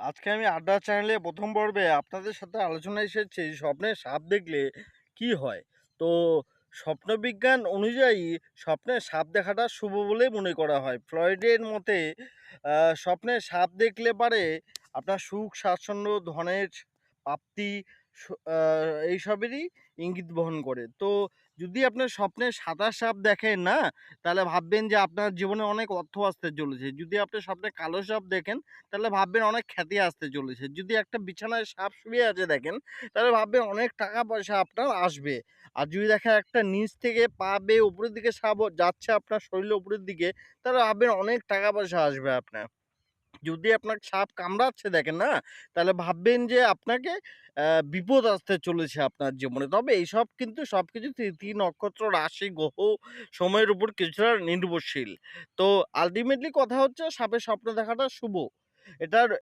আজকে আমি আড্ডা চ্যানেলে ১ম পর্বে আপনাদের সাথে আলোচনায় এসেছি স্বপ্নে সাপ দেখলে কি হয়। তো স্বপ্নবিজ্ঞান অনুযায়ী স্বপ্নে সাপ দেখাটা শুভ বলেই মনে করা হয়। ফ্রয়েডের মতে স্বপ্নে সাপ দেখলে পারে আপনার সুখ, স্বাচ্ছন্দ্য, ধনের প্রাপ্তি স আ এইসবেরই ইঙ্গিত বহন করে। তো যদি আপনার স্বপ্নে সাদা সাপ দেখেন না, তাহলে ভাববেন যে আপনার জীবনে অনেক অর্থ আসতে চলেছে। যদি আপনি স্বপ্নে কালো সাপ দেখেন তাহলে ভাববেন অনেক খ্যাতি আসতে চলেছে। যদি একটা বিছানায় সাপ শুয়ে আছে দেখেন, তাহলে ভাববেন অনেক টাকা-পয়সা আপনার আসবে। আর যদি দেখেন একটা নিচ থেকে পা বেয়ে উপরের দিকে সাপ যাচ্ছে আপনার শরীরের উপরের দিকে, তাহলে ভাববেন অনেক টাকা-পয়সা আসবে আপনার। যদি আপনাকে সাপ কামড়াচ্ছে দেখেন না, তাহলে ভাববেন যে আপনাকে বিপদ আসতে চলেছে আপনার জীবনে। তবে এইসব কিন্তু সবকিছু তিথি, নক্ষত্র, রাশি, গ্রহ, সময়ের উপর কিছুটা নির্ভরশীল। তো আল্টিমেটলি কথা হচ্ছে সাপের স্বপ্ন দেখাটা শুভ। এটার